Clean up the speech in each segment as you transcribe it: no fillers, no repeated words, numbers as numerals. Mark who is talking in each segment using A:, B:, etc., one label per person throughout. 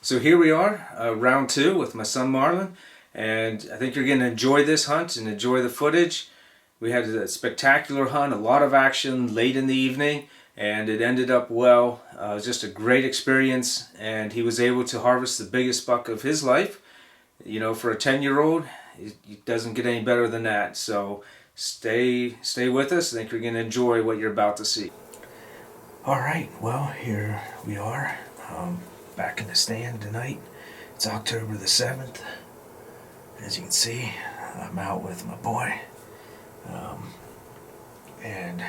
A: So here we are, round two with my son Marlin, and I think you're going to enjoy this hunt and enjoy the footage. We had a spectacular hunt, a lot of action late in the evening, and it ended up well. It was just a great experience, and he was able to harvest the biggest buck of his life. You know, for a 10-year-old, it doesn't get any better than that. So stay with us. I think you're going to enjoy what you're about to see. All right, well, here we are. Back in the stand tonight. It's October the 7th. As you can see, I'm out with my boy. And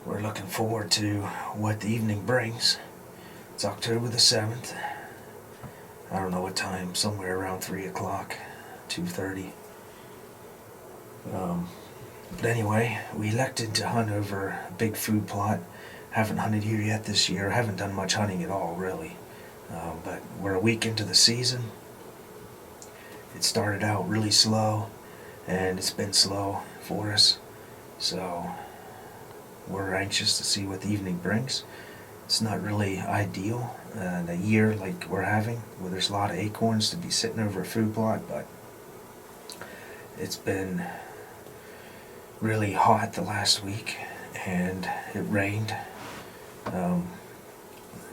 A: we're looking forward to what the evening brings. It's October the 7th. I don't know what time, somewhere around 3 o'clock, 2:30. But anyway, we elected to hunt over a big food plot. Haven't hunted here yet this year. Haven't done much hunting at all, really. But we're a week into the season. It started out really slow, and it's been slow for us. So we're anxious to see what the evening brings. It's not really ideal in a year like we're having, where there's a lot of acorns to be sitting over a food plot, but it's been really hot the last week, and it rained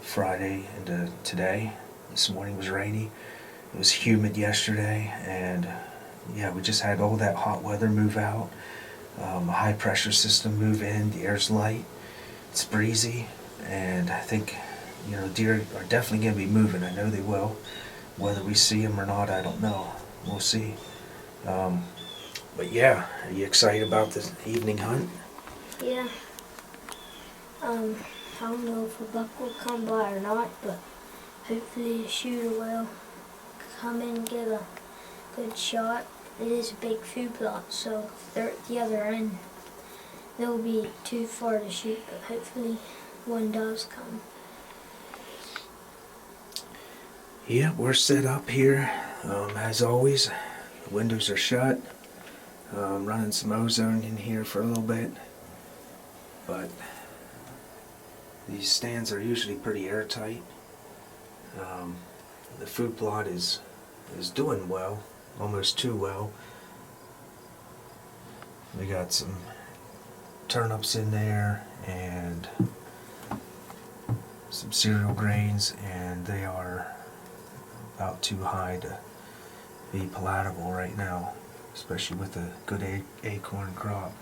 A: Friday into today. This morning was rainy. It was humid yesterday, and yeah, we just had all that hot weather move out. A high pressure system move in. The air's light. It's breezy, and I think, you know, deer are definitely going to be moving. I know they will. Whether we see them or not, I don't know. We'll see. But yeah, are you excited about this evening hunt?
B: Yeah. I don't know if a buck will come by or not, but hopefully the shooter will come in and get a good shot. It is a big food plot, so if they're at the other end, they'll be too far to shoot, but hopefully one does come.
A: Yeah, we're set up here. As always, the windows are shut. Running some ozone in here for a little bit, but these stands are usually pretty airtight. The food plot is doing well, almost too well. We got some turnips in there and some cereal grains, and they are about too high to be palatable right now, especially with a good acorn crop.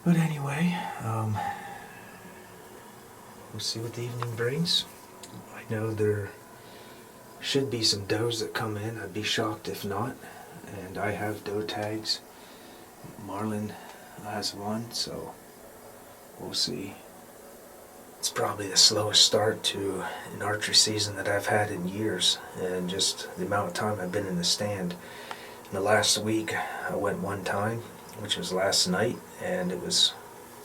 A: But anyway, we'll see what the evening brings. I know there should be some does that come in. I'd be shocked if not. And I have doe tags. Marlin has one, so we'll see. It's probably the slowest start to an archery season that I've had in years, and just the amount of time I've been in the stand. In the last week, I went one time, which was last night, and it was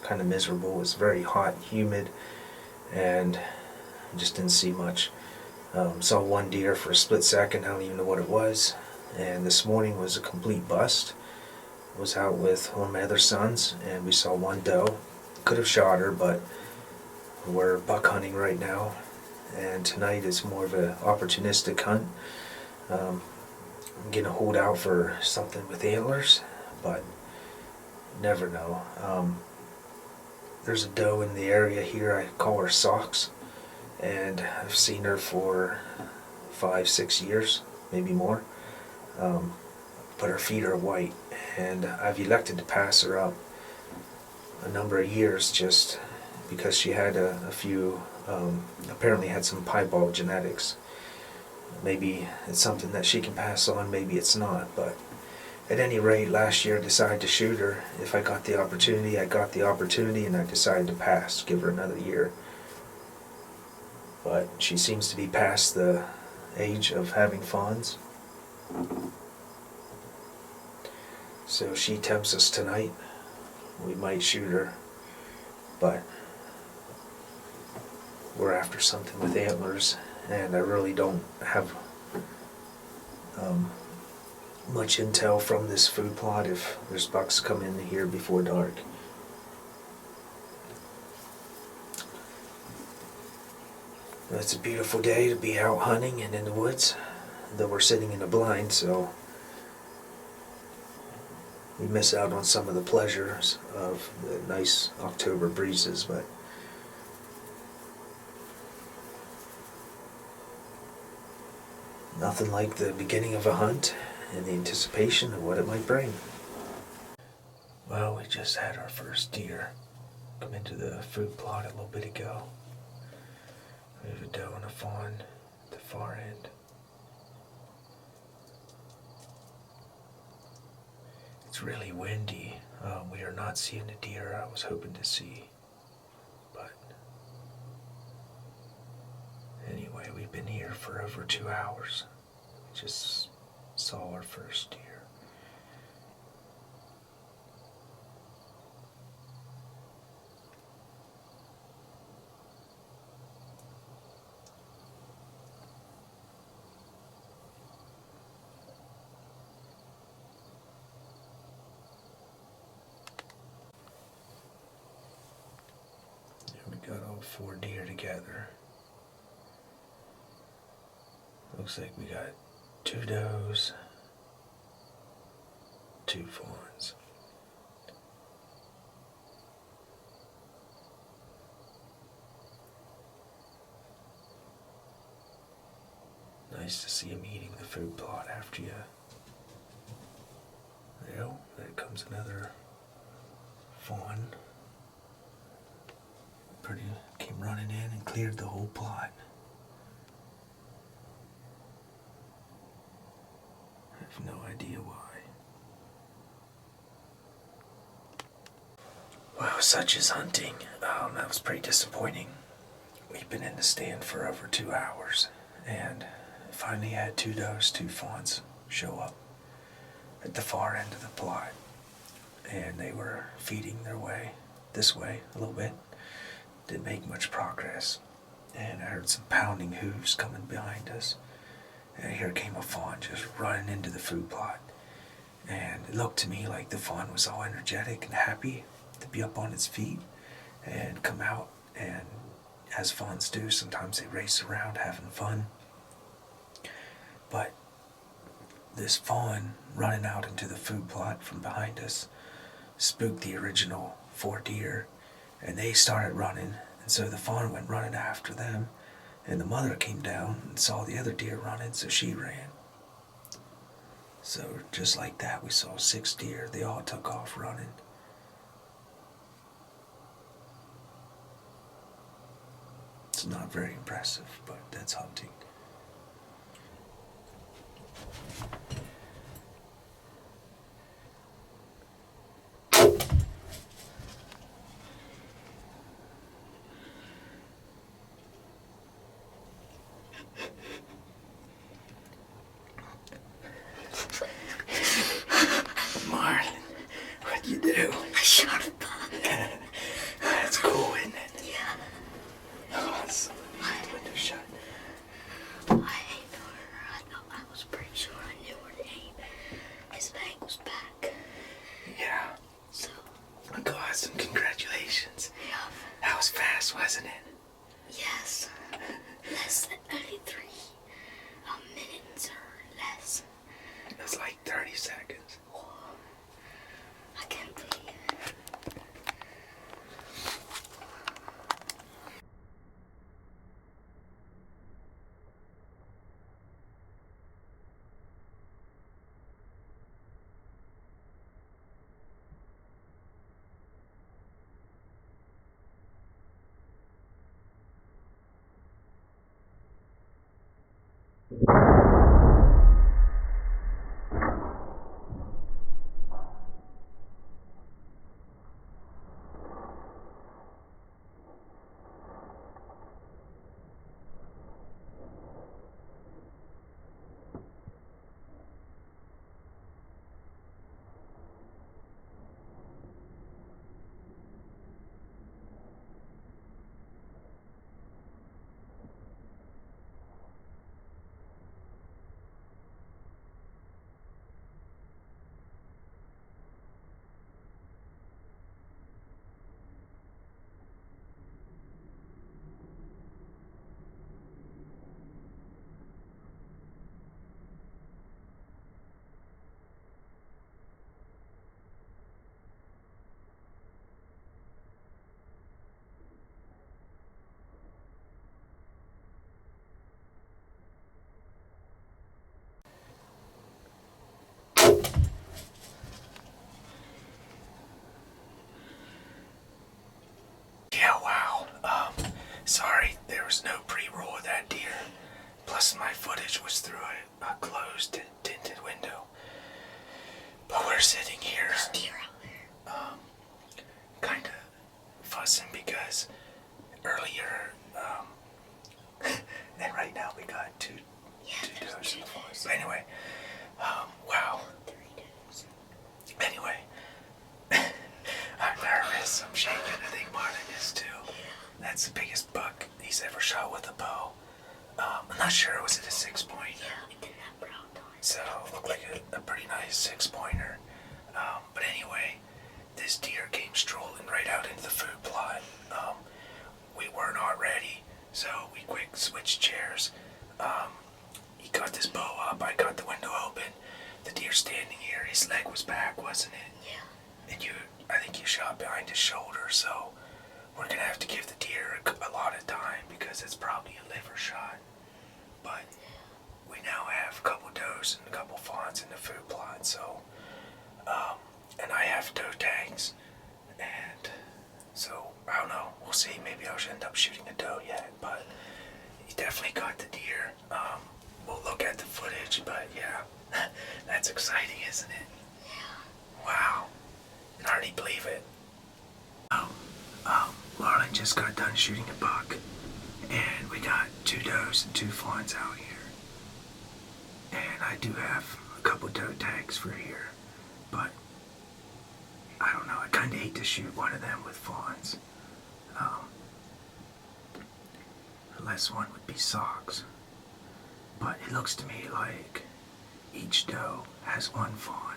A: kind of miserable. It was very hot, humid, and I just didn't see much. Saw one deer for a split second. I don't even know what it was. And this morning was a complete bust. I was out with one of my other sons, and we saw one doe. Could have shot her, but we're buck hunting right now, and tonight is more of an opportunistic hunt. I'm going to hold out for something with antlers, but never know. There's a doe in the area here. I call her Socks, and I've seen her for 5-6 years, maybe more. But her feet are white, and I've elected to pass her up a number of years just because she had a few, apparently had some piebald genetics. Maybe it's something that she can pass on, maybe it's not, but at any rate, last year I decided to shoot her. If I got the opportunity, I got the opportunity, and I decided to pass, give her another year. But she seems to be past the age of having fawns. So she tempts us tonight. We might shoot her, but we're after something with antlers, and I really don't have much intel from this food plot if there's bucks come in here before dark. It's a beautiful day to be out hunting and in the woods, though we're sitting in a blind, so we miss out on some of the pleasures of the nice October breezes, but nothing like the beginning of a hunt and the anticipation of what it might bring. Well, we just had our first deer come into the food plot a little bit ago. We have a doe and a fawn at the far end. It's really windy. We are not seeing the deer I was hoping to see. But anyway, we've been here for over 2 hours. We just saw our first deer. We got all 4 deer together. Looks like we got 2 does, 2 fawns. Nice to see him eating the food plot after you. There comes another fawn. Came running in and cleared the whole plot. I have no idea why. Well, such is hunting. That was pretty disappointing. We've been in the stand for over 2 hours, and finally had 2 does, 2 fawns show up at the far end of the plot. And they were feeding their way this way a little bit. Didn't make much progress. And I heard some pounding hooves coming behind us. And here came a fawn just running into the food plot. And it looked to me like the fawn was all energetic and happy to be up on its feet and come out. And as fawns do, sometimes they race around having fun. But this fawn running out into the food plot from behind us spooked the original 4 deer, and they started running, and so the fawn went running after them, and the mother came down and saw the other deer running, so she ran. So just like that, we saw 6 deer. They all took off running. It's not very impressive, but that's hunting. Marlin, what'd you do?
B: I shot a buck.
A: That's cool, isn't it?
B: Yeah.
A: Oh, it's the window shut.
B: I aimed for her. I was pretty sure I knew where to aim. His leg was back.
A: Yeah.
B: So.
A: Awesome, congratulations.
B: Yeah.
A: That was fast, wasn't it?
B: Yes. Less than 93 minutes or less.
A: It was like 30 seconds.
B: I can't believe it.
A: Sorry, there was no pre-roll of that deer. Plus my footage was through a closed, tinted window. But we're sitting here, kind of fussing because earlier, and right now we got two does. Anyway, wow. Anyway, I'm nervous. I'm shaking. I think Marlin is too. That's the biggest buck he's ever shot with a bow. I'm not sure. Was it a 6-point? So it looked like a pretty nice 6-pointer. But anyway, this deer came strolling right out into the food plot. We were not ready, so we quick switched chairs. He got this bow up. I got the window open. The deer standing here. His leg was back, wasn't it? Yeah. And I think you shot behind his shoulder, so we're gonna have to give the deer a lot of time because it's probably a liver shot. But we now have a couple does and a couple fawns in the food plot, so and I have doe tags, and so I don't know. We'll see. Maybe I'll end up shooting a doe yet, but he definitely got the deer. We'll look at the footage, but yeah, that's exciting, isn't it? Yeah. Wow. I can hardly believe it. Marlin just got done shooting a buck, and we got 2 does and 2 fawns out here. And I do have a couple doe tags for here, but I don't know. I kind of hate to shoot one of them with fawns. Unless one would be socks. But it looks to me like each doe has 1 fawn.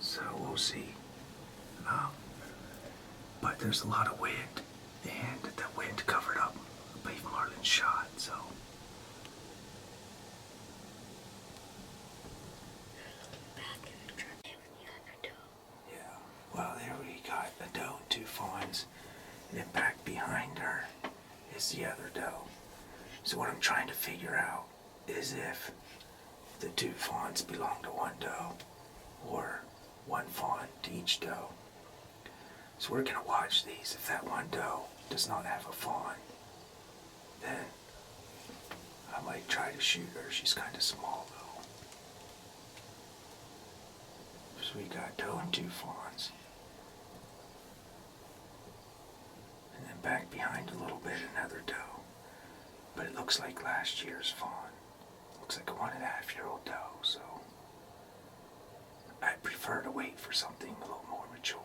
A: So we'll see. But there's a lot of wind, and the wind covered up a big Marlin shot, so. Yeah, well, there we got a doe and 2 fawns, and then back behind her is the other doe. So what I'm trying to figure out is if the 2 fawns belong to 1 doe, or 1 fawn to each doe. So we're gonna watch these. If that 1 doe does not have a fawn, then I might try to shoot her. She's kind of small though. So we got doe and 2 fawns. And then back behind a little bit, another doe. But it looks like last year's fawn. Looks like a 1.5-year-old doe, so I prefer to wait for something a little more mature.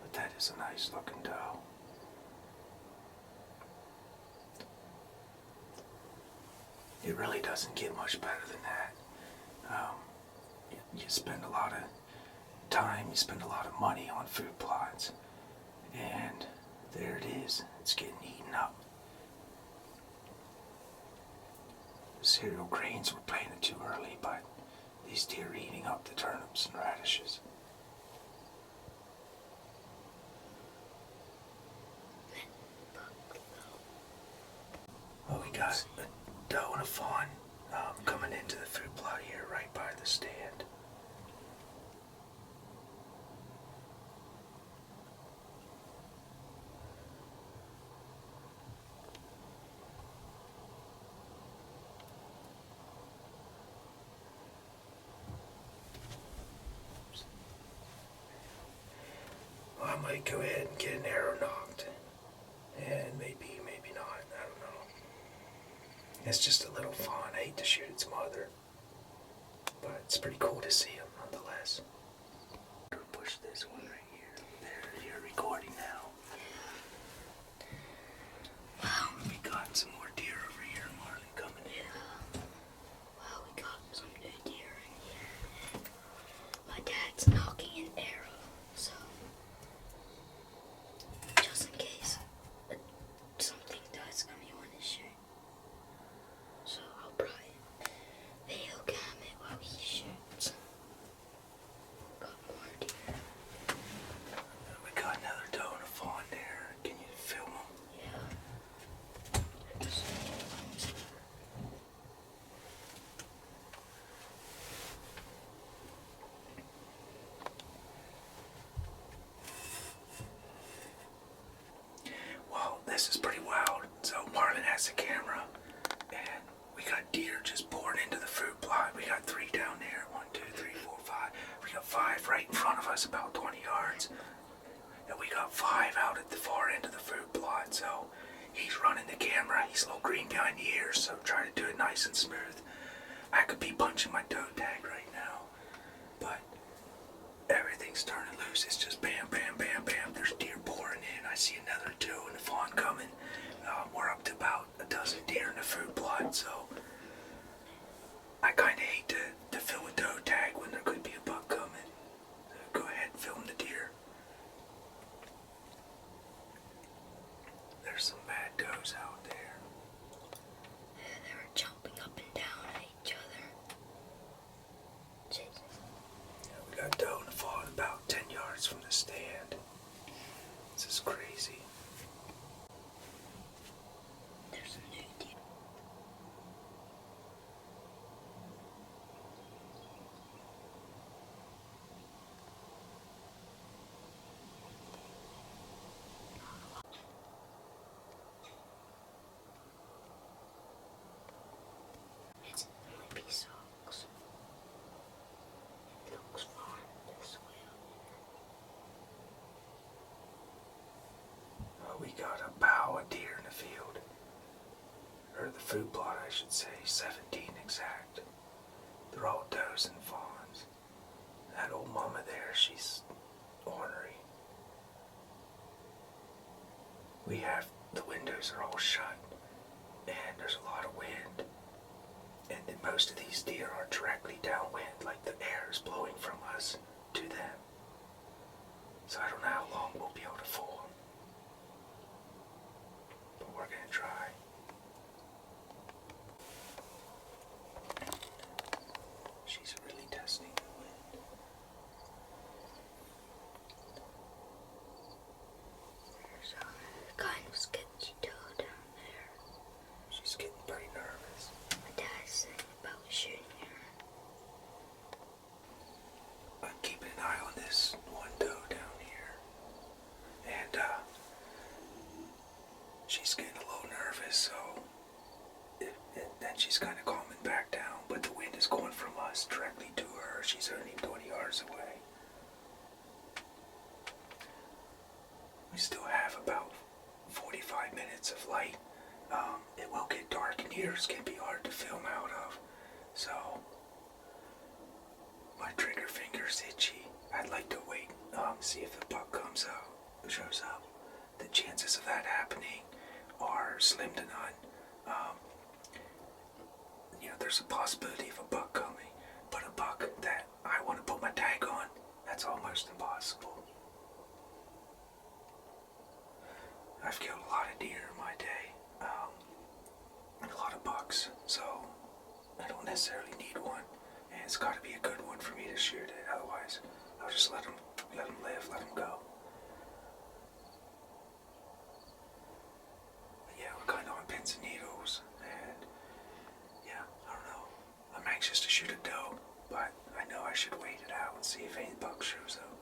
A: But that is a nice looking doe. It really doesn't get much better than that. You spend a lot of time, you spend a lot of money on food plots, and there it is. It's getting eaten up. Cereal grains were planted too early, but these deer are eating up the turnips and radishes. Well, we got a doe and a fawn coming into the food plot here right by the stand. Well, I might go ahead and get an arrow knocked, and maybe not, I don't know. It's just a little fawn. I hate to shoot its mother, but it's pretty cool to see him nonetheless. Push this one right here. There, you're recording now. Wow. We got some more deer over here, Marlin, coming in.
B: Wow, we got some new deer in here. My dad's knocking an arrow, so just in case something does come you want to shoot. So I'll probably video cam it while he shoots. Got more deer.
A: this is pretty wild. So Marlin has a camera, and we got deer just pouring into the food plot. We got 3 down there. 1, 2, 3, 4, 5. We got 5 right in front of us, about 20 yards. And we got 5 out at the far end of the food plot. So he's running the camera. He's a little green behind the ears, so try to do it nice and smooth. I could be punching my doe tag right now, but everything's turning loose. It's just bam, bam, bam, bam. There's deer pouring in. I see another doe and a fawn coming. We're up to about a dozen deer in the food plot, so I kind of hate to film a doe tag when there could be a buck coming. So go ahead and film the deer. There's some mad does out there.
B: They were jumping up and down at each other. Jesus.
A: Yeah, we got doe and a fawn about 10 yards from the stand. This is crazy.
B: There's a new deer. It's only peace hawks. It looks fun this way.
A: We got about a deer in the field. Or the food plot, I should say. 17 exact. They're all does and fawns. That old mama there, she's ornery. The windows are all shut, and there's a lot of wind. And then most of these deer are directly downwind, like the air is blowing from us to them. So I don't know how long we'll be able to fool them. But we're gonna try. She's really testing the wind.
B: There's a kind of sketchy doe down there.
A: She's getting pretty nervous.
B: My dad's saying about shooting her.
A: I'm keeping an eye on this one doe down here. And she's getting a little nervous, so then she's kind of calming back down, but the wind is going from us directly to her. She's only 20 yards away. We still have about 45 minutes of light. It will get dark, and ears can be hard to film out of, so my trigger finger's itchy. I'd like to wait, see if the buck shows up. The chances of that happening are slim to none. There's a possibility of a buck coming, but a buck that I want to put my tag on, that's almost impossible. I've killed a lot of deer in my day, and a lot of bucks, so I don't necessarily need one, and it's got to be a good one for me to shoot it. Otherwise, I'll just let them live, let them go. But yeah, we're kind of on pins and needles, and yeah, I don't know. I'm anxious to shoot a doe, but I know I should wait it out and see if any buck shows up.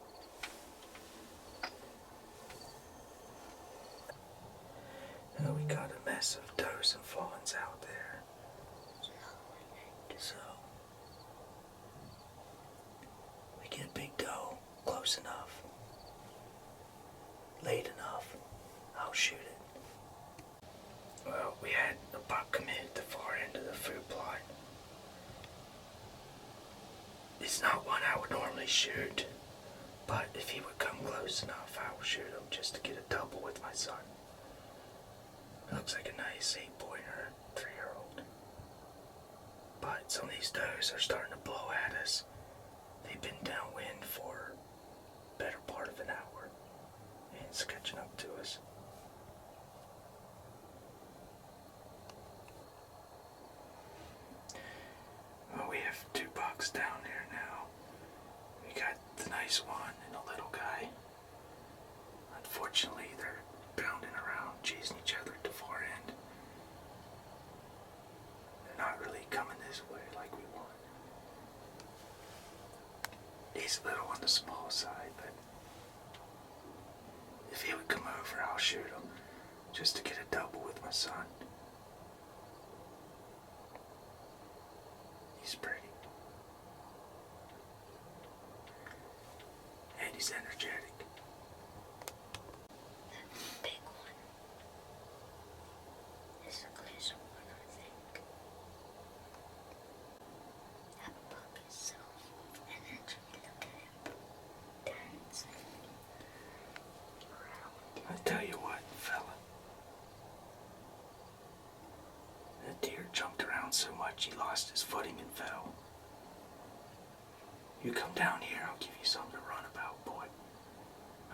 A: We got a mess of does and fawns out there. So, we get a big doe close enough, late enough, I'll shoot it. Well, we had a buck come in at the far end of the food plot. It's not one I would normally shoot, but if he would come close enough, I will shoot him just to get a double with my son. Looks like a nice 8-pointer, 3-year-old. But some of these does are starting to blow at us. They've been downwind for the better part of an hour, and it's catching up to us. Well, we have 2 bucks down there now. We got the nice one and a little guy. Unfortunately, they're bounding around, chasing each other at the far end. They're not really coming this way like we want. He's a little on the small side, but just to get a double with my son. He's pretty. And he's energetic.
B: Big one. This is a closer one, I think. That buck is so full of energy. Look at him. Dancing around.
A: I tell you what, fella. That deer jumped around so much he lost his footing and fell. You come down here, I'll give you something to run about, boy.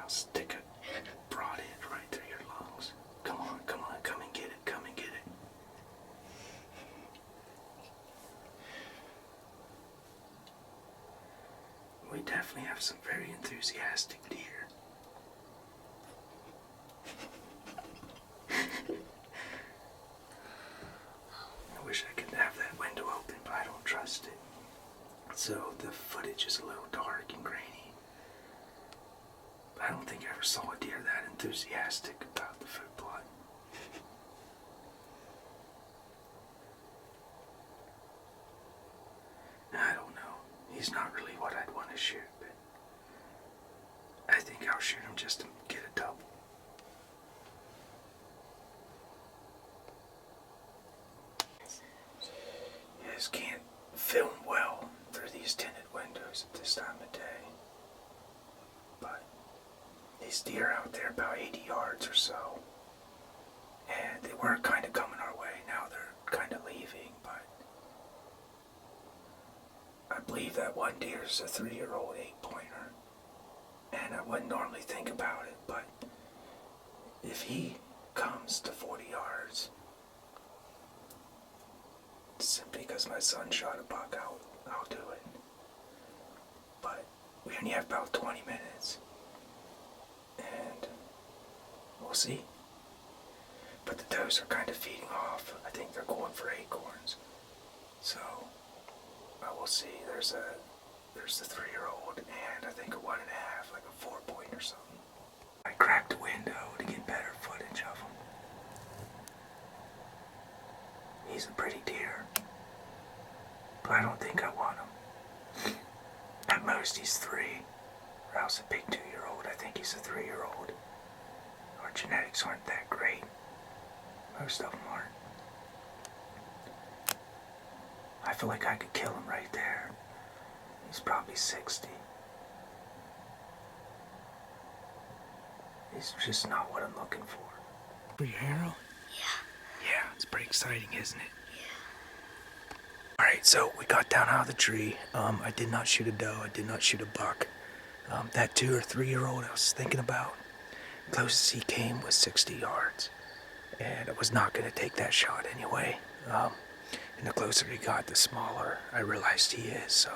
A: I'll stick a broad edge right through your lungs. Come on, come and get it, come and get it. We definitely have some very enthusiastic deer. I wish I could have that window open, but I don't trust it. So the footage is a little dark and grainy. But I don't think I ever saw a deer that enthusiastic about the food plot. I don't know. He's not really what I'd want to shoot, but I think I'll shoot him just to get a double. You just can't film well through these tinted windows at this time of day. But these deer out there about 80 yards or so, and they were kind of coming our way. Now they're kind of leaving, but I believe that one deer is a 3-year-old 8-pointer, and I wouldn't normally think about it, but if he comes to 40 yards, simply because my son shot a buck, I'll do it. But we only have about 20 minutes, and we'll see. But the does are kind of feeding off. I think they're going for acorns. So I will see. There's the 3-year-old and I think a 1.5, like a 4-point or something. I cracked the window to get better footage of him. He's a pretty deer, but I don't think I want him. At most he's 3, or else a big 2-year-old. I think he's a 3-year-old. Our genetics aren't that great. Most of them aren't. I feel like I could kill him right there. He's probably 60. He's just not what I'm looking for. For your arrow?
B: Yeah.
A: Yeah, it's pretty exciting, isn't it? Yeah. Alright, so we got down out of the tree. I did not shoot a doe. I did not shoot a buck. That 2 or 3-year-old I was thinking about, closest he came was 60 yards. And I was not going to take that shot anyway. And the closer he got, the smaller I realized he is. So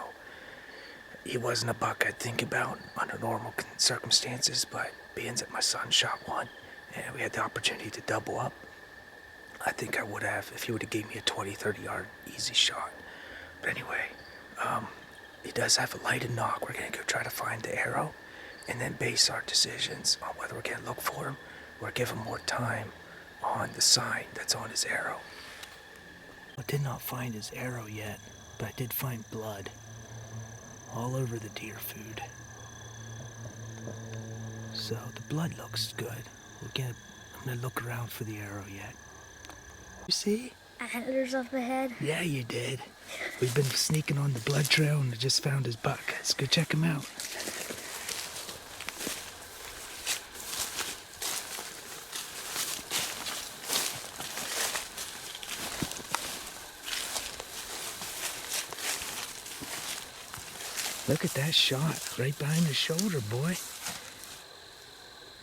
A: he wasn't a buck I'd think about under normal circumstances, but being that my son shot one and we had the opportunity to double up, I think I would have if he would have gave me a 20-30 yard easy shot. But anyway, he does have a lighted knock. We're going to go try to find the arrow and then base our decisions on whether we're going to look for him or give him more time on the sign that's on his arrow. I did not find his arrow yet, but I did find blood all over the deer food. So the blood looks good. I'm gonna look around for the arrow yet. You see?
B: Antlers up ahead.
A: Yeah, you did. We've been sneaking on the blood trail and I just found his buck. Let's go check him out. Look at that shot, right behind the shoulder, boy.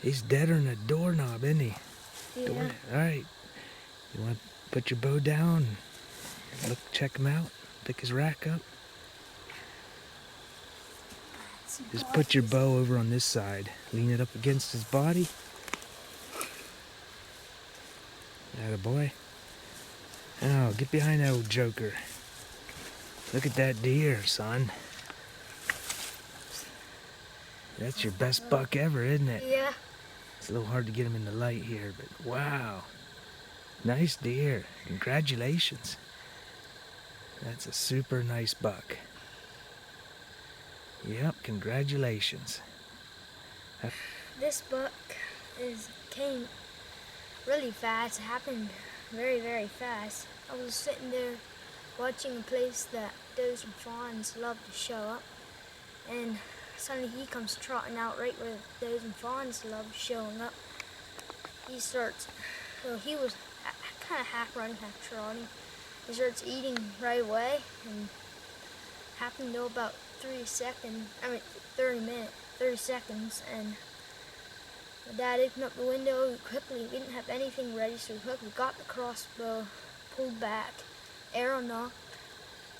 A: He's deader than a doorknob, isn't he?
B: Yeah.
A: All right, you want to put your bow down, look, check him out, pick his rack up. Just put your bow over on this side, lean it up against his body. Attaboy. Oh, get behind that old joker. Look at that deer, son. That's your best buck ever, isn't it?
B: Yeah.
A: It's a little hard to get him in the light here, but wow. Nice deer. Congratulations. That's a super nice buck. Yep, congratulations.
B: This buck came really fast. It happened very, very fast. I was sitting there watching a place that does and fawns love to show up, and suddenly he comes trotting out right where those and fawns love showing up. He starts, so he was kind of half running, half trotting. He starts eating right away, and happened to about 30 seconds, and my dad opened up the window quickly. We didn't have anything ready, so we quickly got the crossbow, pulled back, arrow knocked,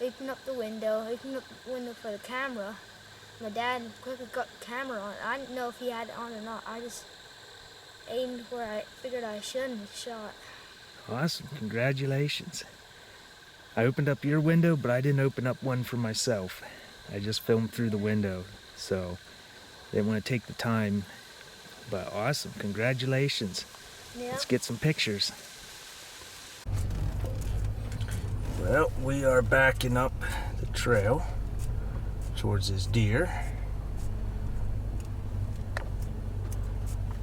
B: opened up the window for the camera. My dad quickly got the camera on. I didn't know if he had it on or not. I just aimed where I figured I should and shot.
A: Awesome, congratulations. I opened up your window, but I didn't open up one for myself. I just filmed through the window, so I didn't want to take the time. But awesome, congratulations.
B: Yeah.
A: Let's get some pictures. Well, we are backing up the trail towards this deer.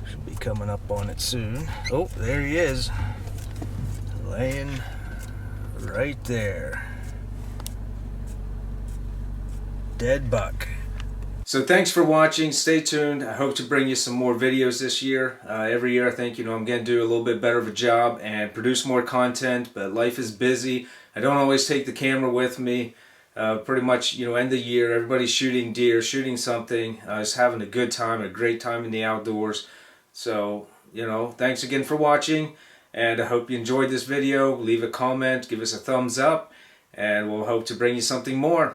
A: Should be coming up on it soon. Oh, there he is. Laying right there. Dead buck. So thanks for watching. Stay tuned. I hope to bring you some more videos this year. Every year I think, I'm going to do a little bit better of a job and produce more content, but life is busy. I don't always take the camera with me. Pretty much, end of the year, everybody's shooting deer, shooting something, just having a good time, a great time in the outdoors. So, thanks again for watching, and I hope you enjoyed this video. Leave a comment, give us a thumbs up, and we'll hope to bring you something more.